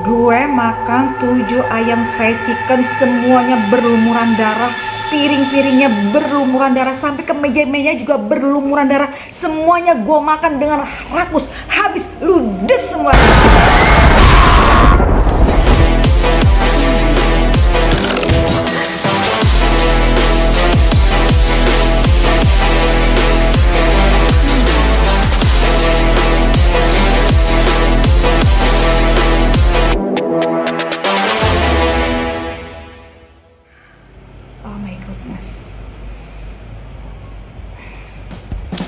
Gue makan 7 ayam fried chicken, semuanya berlumuran darah. Piring-piringnya berlumuran darah, sampai ke meja-meja juga berlumuran darah. Semuanya gue makan dengan rakus, habis ludes semua. Oh my goodness.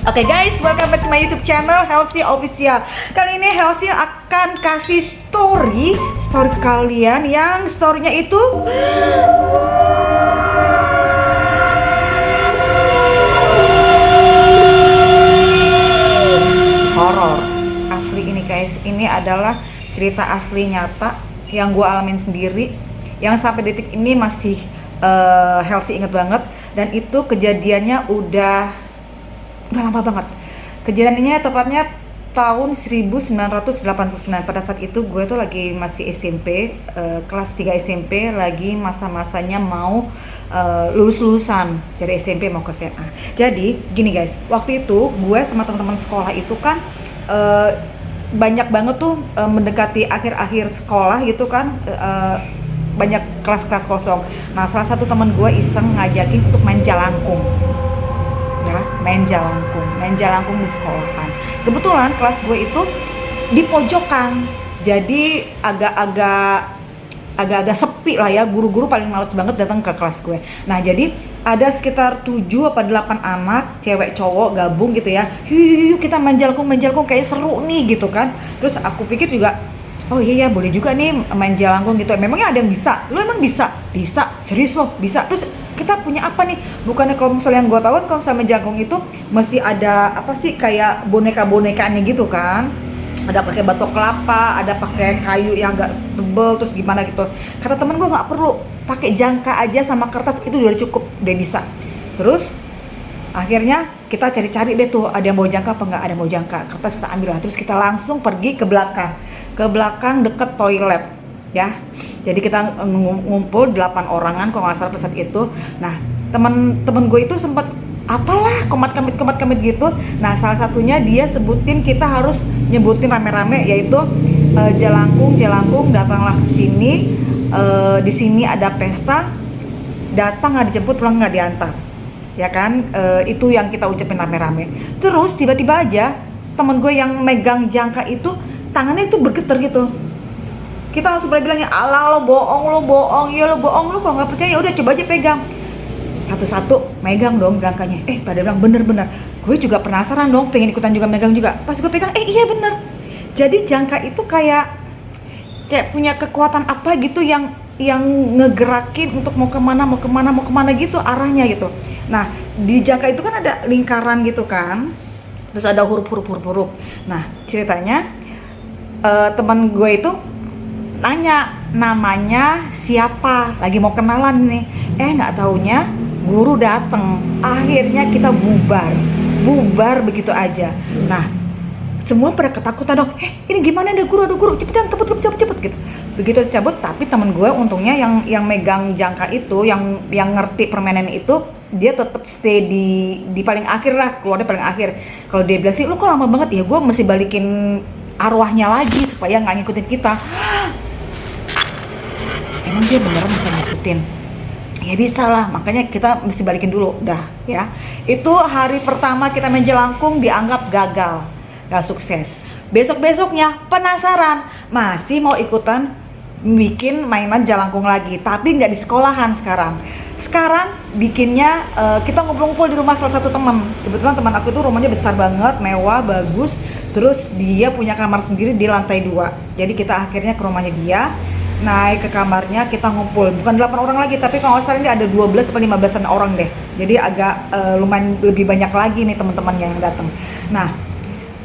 Oke guys, welcome back to my YouTube channel Healthy Official. Kali ini Healthy akan kasih story ke kalian yang storynya itu horor. Asli ini guys, ini adalah cerita asli nyata yang gue alamin sendiri, yang sampai detik ini masih Healthy inget banget. Dan itu kejadiannya udah lama banget. Kejadiannya tepatnya tahun 1989. Pada saat itu gue tuh lagi masih SMP, kelas 3 SMP, lagi masa-masanya mau lulus-lulusan dari SMP mau ke SMA. Jadi gini guys, waktu itu gue sama teman-teman sekolah itu kan banyak banget tuh mendekati akhir-akhir sekolah gitu kan, banyak kelas-kelas kosong. Nah, salah satu teman gue iseng ngajakin untuk main jalangkung. Ya, main jalangkung di sekolahan. Kebetulan kelas gue itu di pojokan. Jadi agak-agak sepi lah ya. Guru-guru paling males banget datang ke kelas gue. Nah, jadi ada sekitar 7 apa 8 anak, cewek cowok gabung gitu ya. Yuk kita main jalangkung kayak seru nih gitu kan. Terus aku pikir juga, oh iya boleh juga nih main jalangkung gitu. Memangnya ada yang bisa? Lo emang bisa? Bisa, serius lo bisa. Terus kita punya apa nih? Bukannya kalau misalnya yang gue tahu kalau misalnya main jalangkung itu mesti ada apa sih, kayak boneka-bonekaannya gitu kan. Ada pakai batok kelapa, ada pakai kayu yang agak tebel, terus gimana gitu. Kata temen gue nggak perlu, pakai jangka aja sama kertas itu udah cukup, udah bisa. Terus akhirnya kita cari-cari deh tuh, ada yang bawa jangka apa nggak, ada yang bawa jangka, kertas kita ambil lah. Terus kita langsung pergi ke belakang deket toilet ya. Jadi kita ngumpul 8 orangan kalau nggak salah pada saat itu. Nah, temen gue itu sempat apalah komat kamit gitu. Nah, salah satunya dia sebutin, kita harus nyebutin rame-rame, yaitu jalangkung datanglah ke sini, di sini ada pesta, datang nggak dijemput, pulang nggak diantar, ya kan. Itu yang kita ucapin rame-rame. Terus tiba-tiba aja temen gue yang megang jangka itu tangannya itu bergetar gitu. Kita langsung pada bilangnya, ala lo bohong, iya lo bohong, lo kalau nggak percaya udah coba aja pegang. Satu-satu megang dong jangkanya. Pada bilang bener-bener. Gue juga penasaran dong, pengen ikutan juga megang juga. Pas gue pegang, iya bener. Jadi jangka itu kayak punya kekuatan apa gitu yang ngegerakin untuk mau kemana gitu arahnya gitu. Nah, di jangka itu kan ada lingkaran gitu kan. Terus ada huruf. Nah, ceritanya teman gue itu nanya namanya siapa, lagi mau kenalan nih. Nggak taunya guru dateng. Akhirnya kita bubar begitu aja. Nah, semua pada ketakutan dong. Ini gimana, ada guru, cepetan cepet gitu. Begitu cabut, tapi temen gue untungnya yang megang jangka itu, yang ngerti permainan itu, dia tetap stay di paling akhir lah, keluarnya paling akhir. Kalau dia bilang sih, lu kok lama banget ya, gue mesti balikin arwahnya lagi supaya nggak ngikutin kita. Emang dia beneran bisa ngikutin? Ya bisa lah, makanya kita mesti balikin dulu dah ya. Itu hari pertama kita main jalangkung dianggap gagal, gak sukses. Besoknya penasaran, masih mau ikutan bikin mainan jalangkung lagi, tapi nggak di sekolahan. Sekarang bikinnya kita ngumpul-ngumpul di rumah salah satu teman. Kebetulan teman aku itu rumahnya besar banget, mewah, bagus. Terus dia punya kamar sendiri di lantai 2. Jadi kita akhirnya ke rumahnya dia, naik ke kamarnya, kita ngumpul. Bukan 8 orang lagi, tapi kalau nggak salah ini ada 12 atau 15 orang deh. Jadi agak lumayan lebih banyak lagi nih teman-temannya yang datang. Nah,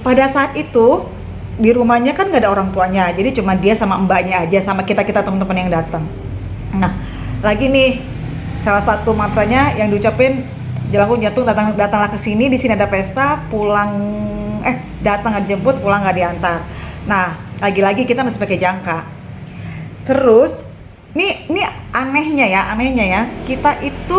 pada saat itu di rumahnya kan nggak ada orang tuanya, jadi cuma dia sama mbaknya aja, sama kita teman-teman yang datang. Nah, lagi nih salah satu mantranya yang diucapin, jalangkung datanglah ke sini, di sini ada pesta, datang nggak dijemput, pulang nggak diantar. Nah, lagi-lagi kita masih pakai jangka. Terus ini anehnya ya, kita itu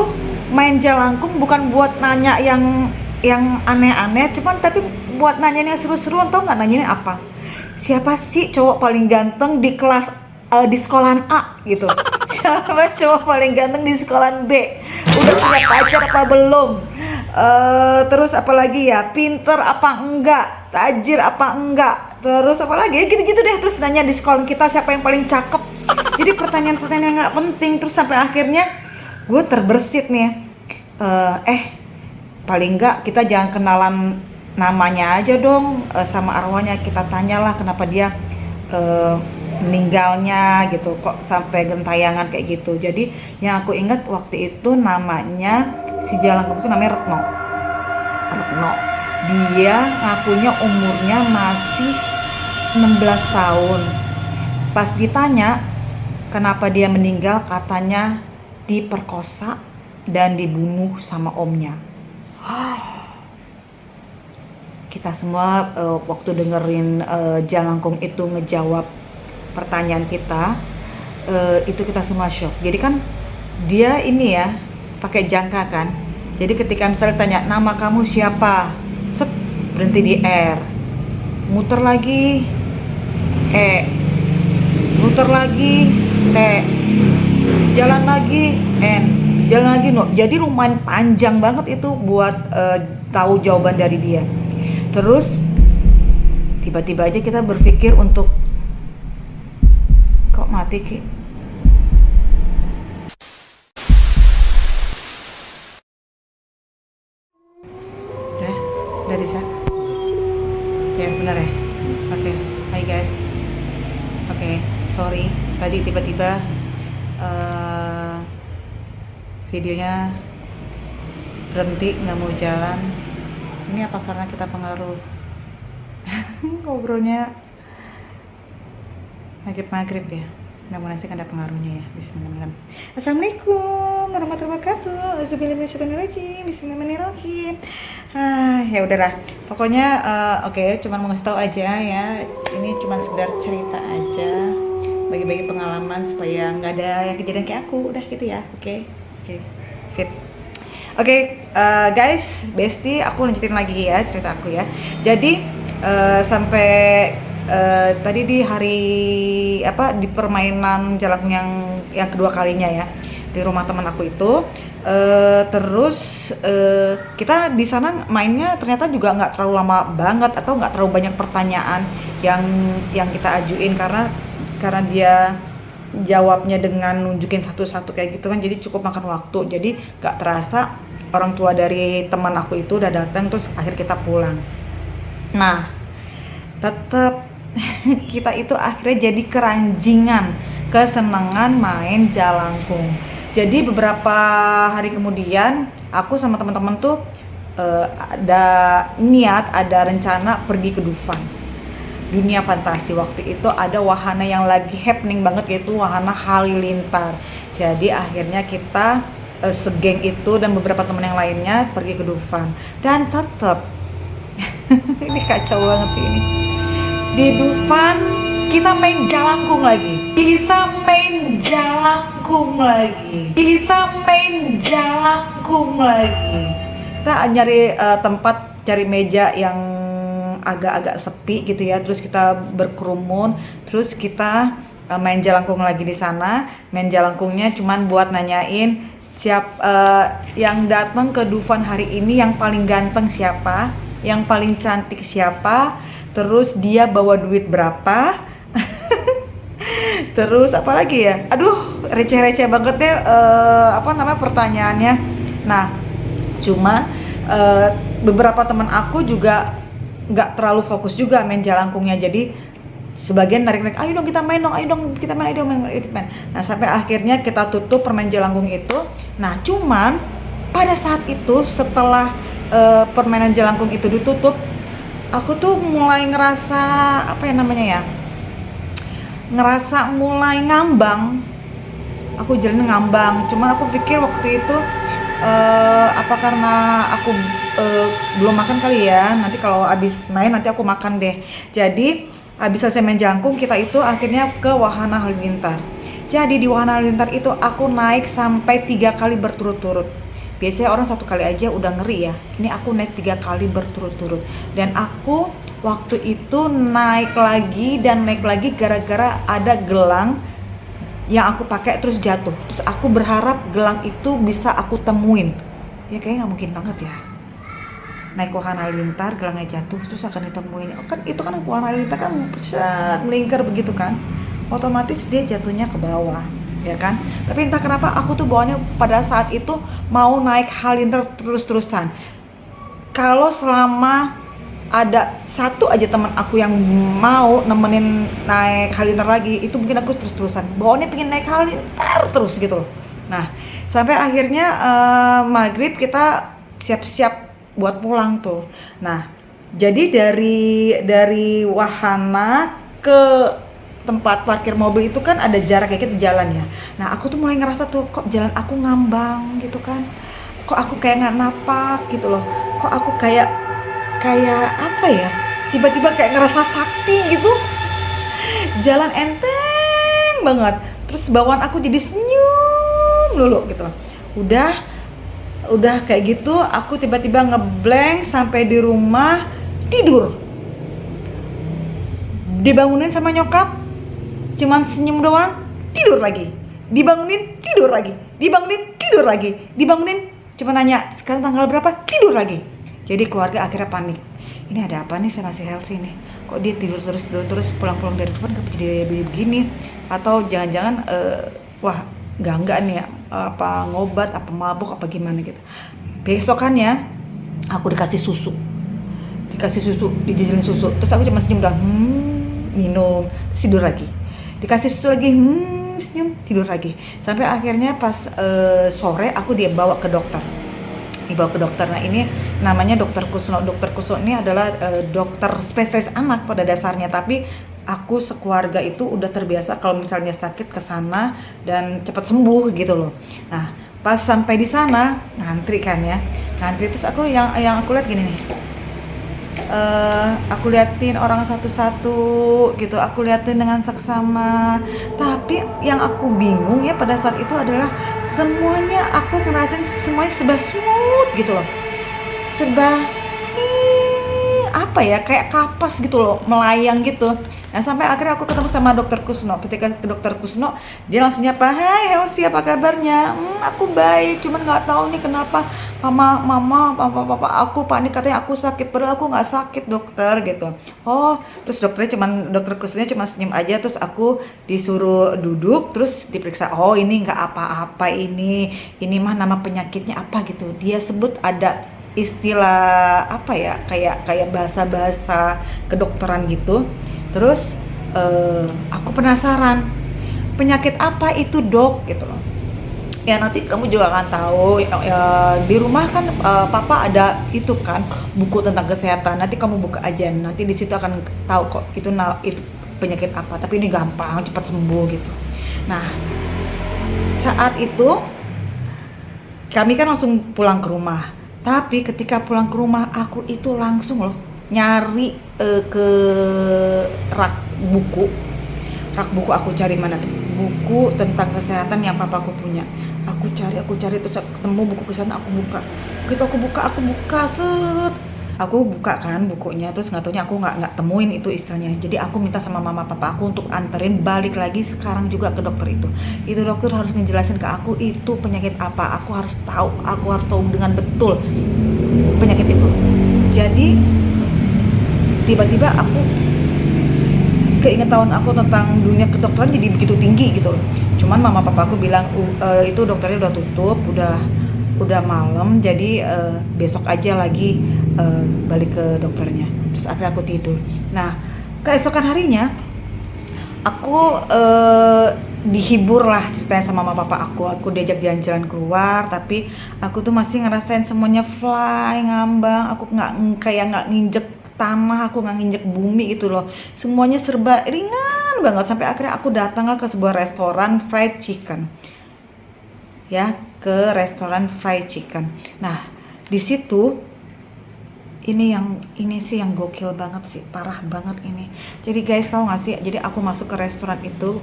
main jalangkung bukan buat nanya yang aneh-aneh, cuman tapi buat nanya yang seru-seruan. Tau nggak nanyanya apa? Siapa sih cowok paling ganteng di kelas di sekolahan A gitu? Siapa cowok paling ganteng di sekolahan B? Udah punya pacar apa belum? Terus apa lagi ya? Pinter apa enggak? Tajir apa enggak? Terus apa lagi? Gitu-gitu deh. Terus nanya di sekolah kita siapa yang paling cakep. Jadi pertanyaan-pertanyaan yang nggak penting. Terus sampai akhirnya gue terbersit nih. Paling enggak kita jangan kenalan namanya aja dong, sama arwahnya. Kita tanyalah kenapa dia meninggalnya gitu, kok sampai gentayangan kayak gitu. Jadi yang aku ingat waktu itu namanya si jalangkung itu namanya Retno. Dia ngakunya umurnya masih 16 tahun. Pas ditanya kenapa dia meninggal, katanya diperkosa dan dibunuh sama omnya. Kita semua waktu dengerin jalangkung itu ngejawab pertanyaan kita, itu kita semua shock. Jadi kan dia ini ya pakai jangka kan. Jadi ketika misalnya tanya nama kamu siapa, set, berhenti di R, muter lagi muter lagi T, jalan lagi N, jalan lagi no. Jadi lumayan panjang banget itu buat tahu jawaban dari dia. Terus tiba-tiba aja kita berpikir untuk kok mati Ki? Udah bisa? Ya benar ya? Oke. Hai guys. Oke, sorry tadi tiba-tiba videonya berhenti, nggak mau jalan. Ini apa karena kita pengaruh ngobrolnya maghrib ya? Mudah-mudahan ada pengaruhnya ya. Bismillahirrahmanirrahim. Assalamualaikum warahmatullahi wabarakatuh. Bismillahirrahmanirrahim. Ya udahlah. Pokoknya oke, cuma mau ngasih tahu aja ya. Ini cuma sekedar cerita aja, bagi-bagi pengalaman supaya nggak ada yang kejadian kayak aku. Udah gitu ya. Oke. Sip. Oke, guys, Besti, aku lanjutin lagi ya cerita aku ya. Jadi sampai tadi di hari di permainan jalangkung yang kedua kalinya ya di rumah teman aku itu, terus kita di sana mainnya ternyata juga nggak terlalu lama banget atau nggak terlalu banyak pertanyaan yang kita ajuin karena dia jawabnya dengan nunjukin satu-satu kayak gitu kan, jadi cukup makan waktu. Jadi nggak terasa orang tua dari teman aku itu udah datang, terus akhir kita pulang. Nah, tetap kita itu akhirnya jadi keranjingan kesenangan main jalangkung. Jadi beberapa hari kemudian aku sama teman-teman tuh ada rencana pergi ke Dufan, dunia fantasi. Waktu itu ada wahana yang lagi happening banget, yaitu wahana halilintar. Jadi akhirnya kita segeng itu dan beberapa teman yang lainnya pergi ke Dufan. Dan tetap ini kacau banget sih ini. Di Dufan kita main jalangkung lagi. Kita nyari tempat, cari meja yang agak-agak sepi gitu ya. Terus kita berkerumun, terus kita main jalangkung lagi di sana. Main jalangkungnya cuman buat nanyain yang datang ke Dufan hari ini yang paling ganteng siapa, yang paling cantik siapa, terus dia bawa duit berapa. Terus apa lagi ya? Aduh, receh-receh banget deh pertanyaannya. Nah, cuma beberapa teman aku juga nggak terlalu fokus juga main jalangkungnya. Jadi sebagian narik-narik, ayo dong kita main. Nah, sampai akhirnya kita tutup permain jalangkung itu. Nah, cuman pada saat itu setelah permainan jalangkung itu ditutup, aku tuh mulai ngerasa ngerasa mulai ngambang. Aku jalan ngambang, cuman aku pikir waktu itu apa karena aku belum makan kali ya, nanti kalau abis main nanti aku makan deh. Jadi abis selesai main jalangkung, kita itu akhirnya ke wahana halilintar. Jadi di Wahana Halilintar itu aku naik sampai 3 kali berturut-turut. Biasanya orang 1 kali aja udah ngeri ya. Ini aku naik 3 kali berturut-turut. Dan aku waktu itu naik lagi dan naik lagi gara-gara ada gelang yang aku pakai terus jatuh. Terus aku berharap gelang itu bisa aku temuin. Ya kayaknya nggak mungkin banget ya. Naik Wahana Halilintar, gelangnya jatuh terus akan ditemuin. Kan itu kan Wahana Halilintar kan melingkar begitu kan. Otomatis dia jatuhnya ke bawah, ya kan? Tapi entah kenapa aku tuh bawaannya pada saat itu mau naik Halilintar terus-terusan. Kalau selama ada satu aja teman aku yang mau nemenin naik Halilintar lagi, itu mungkin aku terus-terusan. Bawaannya pengen naik Halilintar terus gitu loh. Nah, sampai akhirnya maghrib kita siap-siap buat pulang tuh. Nah, jadi dari wahana ke tempat parkir mobil itu kan ada jarak kayak gitu jalan ya. Nah, aku tuh mulai ngerasa tuh kok jalan aku ngambang gitu kan. Kok aku kayak nggak napak gitu loh. Kok aku kayak apa ya? Tiba-tiba kayak ngerasa sakti gitu. Jalan enteng banget. Terus bawaan aku jadi senyum dulu gitu. Udah kayak gitu aku tiba-tiba ngeblank sampai di rumah tidur. Dibangunin sama nyokap, cuman senyum doang, tidur lagi. Dibangunin, tidur lagi. Dibangunin, tidur lagi. Dibangunin, cuma nanya, sekarang tanggal berapa? Tidur lagi. Jadi keluarga akhirnya panik. Ini ada apa nih sama si Helsi nih? Kok dia tidur terus pulang-pulang dari depan kenapa jadi begini? Atau jangan-jangan wah enggak nih ya, apa ngobat, apa mabuk, apa gimana gitu. Besokannya aku dikasih susu, dijajalin susu. Terus aku cuma senyum doang, minum, tidur lagi. Dikasih susu lagi, senyum, tidur lagi. Sampai akhirnya pas sore aku dibawa ke dokter. Nah ini namanya Dokter Kusno. Dokter Kusno ini adalah dokter spesialis anak pada dasarnya, tapi aku sekeluarga itu udah terbiasa kalau misalnya sakit ke sana dan cepat sembuh gitu loh. Nah, pas sampai di sana ngantri kan ya. Ngantri terus aku yang aku lihat gini nih. Aku liatin orang satu-satu gitu, aku liatin dengan seksama. Tapi yang aku bingung ya pada saat itu adalah semuanya aku ngerasain semuanya serba smooth gitu loh, serba apa ya, kayak kapas gitu loh, melayang gitu. Nah sampai akhirnya aku ketemu sama Dokter Kusno. Ketika ke Dokter Kusno, dia langsung nyapa, "Hai Helsi, apa kabarnya?" Aku baik, cuman nggak tahu nih kenapa mama, papa aku panik, katanya aku sakit, padahal aku nggak sakit dokter gitu. Oh, terus Dokter Kusnonya cuma senyum aja, terus aku disuruh duduk, terus diperiksa. Oh ini nggak apa-apa, ini mah nama penyakitnya apa gitu. Dia sebut ada istilah apa ya, kayak bahasa kedokteran gitu. Terus aku penasaran penyakit apa itu dok gitu loh. Ya nanti kamu juga akan tahu ya, di rumah kan papa ada itu kan buku tentang kesehatan, nanti kamu buka aja, nanti di situ akan tahu kok itu penyakit apa, tapi ini gampang cepat sembuh gitu. Nah saat itu kami kan langsung pulang ke rumah, tapi ketika pulang ke rumah aku itu langsung loh nyari ke rak buku aku cari mana tuh buku tentang kesehatan yang papaku punya. Aku cari terus ketemu buku kesehatan, aku buka. Begitu aku buka set. Aku buka kan bukunya, terus nggak taunya aku nggak temuin itu istilahnya. Jadi aku minta sama mama papa aku untuk anterin balik lagi sekarang juga ke dokter itu. Itu dokter harus ngejelasin ke aku itu penyakit apa. Aku harus tahu dengan betul penyakit itu. Jadi tiba-tiba aku keingetan aku tentang dunia kedokteran jadi begitu tinggi gitu loh. Cuman mama papa aku bilang itu dokternya udah tutup, udah malam, jadi besok aja lagi balik ke dokternya. Terus akhirnya aku tidur. Nah keesokan harinya aku dihibur lah ceritanya sama mama papa aku diajak jalan-jalan keluar, tapi aku tuh masih ngerasain semuanya fly, ngambang. Aku nggak nginjek tanah, aku nggak nginjek bumi gitu loh, semuanya serba ringan banget. Sampai akhirnya aku datanglah ke sebuah restoran fried chicken ya, ke restoran fried chicken. Nah di situ ini sih yang gokil banget sih, parah banget ini. Jadi guys tahu nggak sih, jadi aku masuk ke restoran itu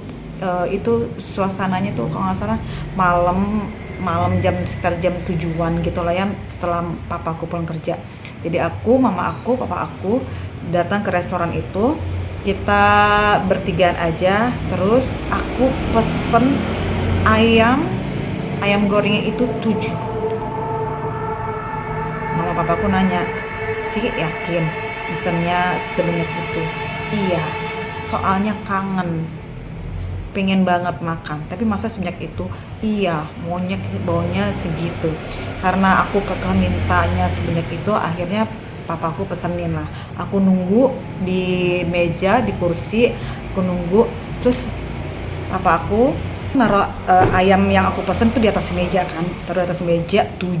Itu suasananya tuh kalau nggak salah malam malam sekitar jam 7-an gitu lah ya, setelah papaku pulang kerja. Jadi aku, mama aku, papa aku datang ke restoran itu, kita bertigaan aja, terus aku pesen ayam ayam gorengnya itu 7. Mama papaku nanya, sih yakin pesennya sebanyak itu? Iya, soalnya kangen, pengen banget makan. Tapi masa sebanyak itu? Iya, baunya segitu. Karena aku kekeh mintanya sebanyak itu, akhirnya papaku pesenin lah. Aku nunggu di meja, di kursi, aku nunggu. Terus papaku naruh ayam yang aku pesen tuh di atas meja kan, taruh di atas meja 7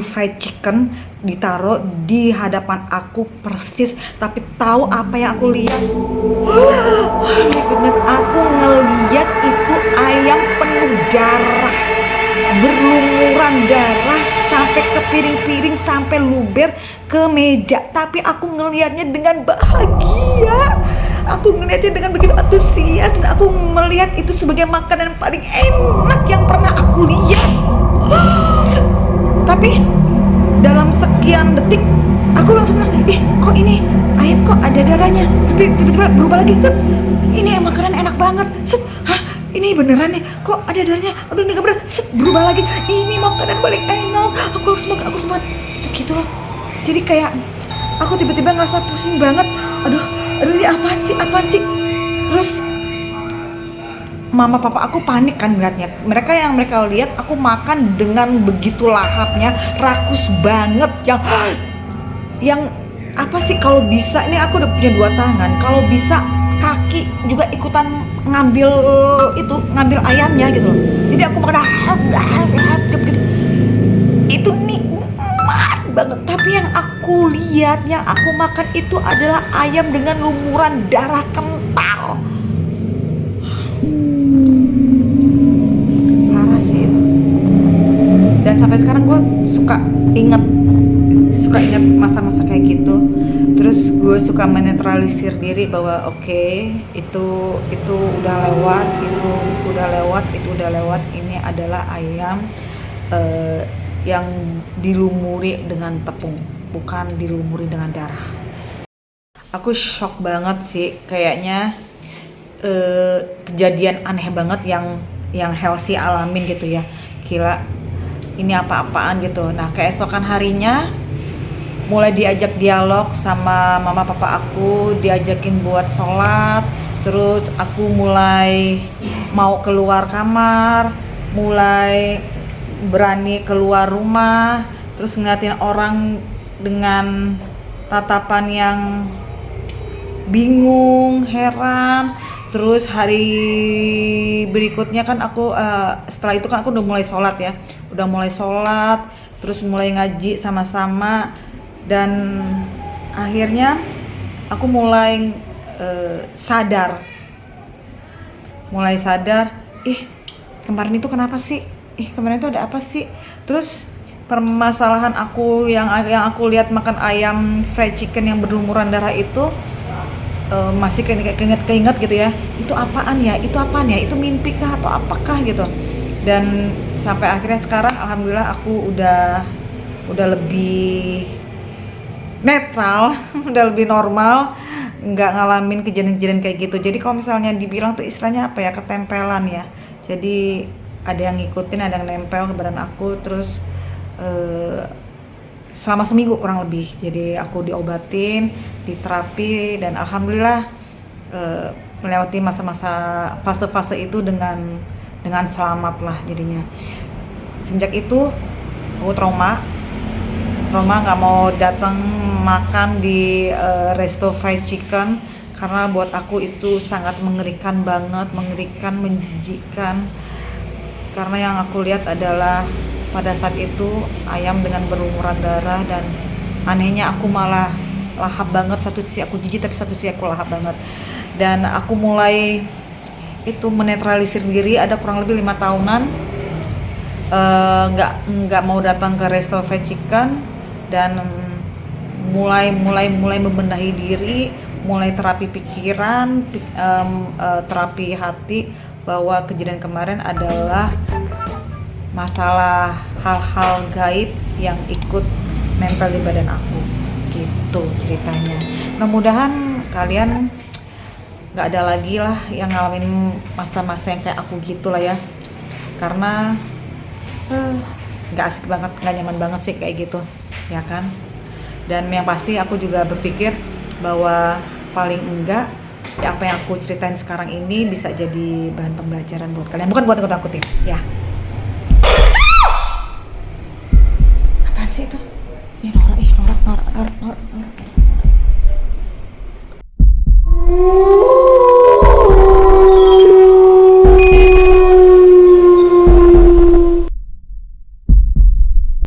fried chicken ditaruh di hadapan aku persis, tapi tahu apa yang aku lihat? Oh my goodness, aku ngeliat itu ayam penuh darah, berlumuran darah sampai ke piring-piring, sampai luber ke meja. Tapi aku ngelihatnya dengan bahagia, aku ngelihatnya dengan begitu antusias, dan aku melihat itu sebagai makanan paling enak yang pernah aku lihat. Tapi dalam sekian detik aku langsung bilang, kok ini ayam kok ada darahnya, tapi tiba-tiba berubah lagi kan, ini makanan enak banget. Set, hah, ini beneran nih, kok ada darahnya, aduh ini gak bener. Set, berubah lagi, ini makanan paling enak, aku harus makan, aku sempat itu gitu loh. Jadi kayak aku tiba-tiba ngerasa pusing banget, aduh ini apaan sih. Terus mama papa aku panik kan ngeliatnya. Mereka lihat aku makan dengan begitu lahapnya, rakus banget, yang apa sih, kalau bisa, ini aku udah punya 2 tangan, kalau bisa kaki juga ikutan ngambil ayamnya gitu loh. Jadi aku makan gitu. Itu nikmat banget. Tapi yang aku lihat, yang aku makan itu adalah ayam dengan lumuran darah kental. Dan sampai sekarang gue suka inget masa-masa kayak gitu. Terus gue suka menetralisir diri bahwa oke, itu udah lewat, itu udah lewat. Ini adalah ayam yang dilumuri dengan tepung, bukan dilumuri dengan darah. Aku shock banget sih, kayaknya kejadian aneh banget yang Helsi alamin gitu ya. Gila, ini apa-apaan gitu. Nah, keesokan harinya mulai diajak dialog sama mama papa aku, diajakin buat sholat. Terus aku mulai mau keluar kamar, mulai berani keluar rumah, terus ngeliatin orang dengan tatapan yang bingung, heran. Terus hari berikutnya kan aku setelah itu kan aku udah mulai sholat, terus mulai ngaji sama-sama, dan akhirnya aku mulai sadar, kemarin itu kenapa sih? Kemarin itu ada apa sih? Terus permasalahan aku yang aku lihat makan ayam fried chicken yang berlumuran darah itu masih keinget gitu ya. Itu apaan ya? Itu mimpi kah atau apakah gitu? Dan sampai akhirnya sekarang alhamdulillah aku udah lebih netral, udah lebih normal, nggak ngalamin kejadian-kejadian kayak gitu. Jadi kalau misalnya dibilang tuh istilahnya apa ya, ketempelan ya. Jadi ada yang ngikutin, ada yang nempel ke badan aku. Terus selama seminggu kurang lebih. Jadi aku diobatin, diterapi, dan alhamdulillah melewati masa-masa fase-fase itu dengan selamat lah jadinya. Semenjak itu aku trauma nggak mau datang makan di resto fried chicken, karena buat aku itu sangat mengerikan banget, menjijikan. Karena yang aku lihat adalah pada saat itu ayam dengan berlumuran darah, dan anehnya aku malah lahap banget. Satu sisi aku jijik, tapi satu sisi aku lahap banget. Dan aku mulai itu menetralisir diri, ada kurang lebih 5 tahunan nggak mau datang ke resto fried chicken, dan mulai membenahi diri, mulai terapi pikiran, terapi hati, bahwa kejadian kemarin adalah masalah hal-hal gaib yang ikut nempel di badan aku, gitu ceritanya. Mudah-mudahan kalian nggak ada lagi lah yang ngalamin masa-masa yang kayak aku gitu lah ya, karena nggak asik banget, nggak nyaman banget sih kayak gitu ya kan. Dan yang pasti aku juga berpikir bahwa paling enggak ya apa yang aku ceritain sekarang ini bisa jadi bahan pembelajaran buat kalian, bukan buat nakut-nakutin ya. Apaan sih itu? Ih, Nora, Nora.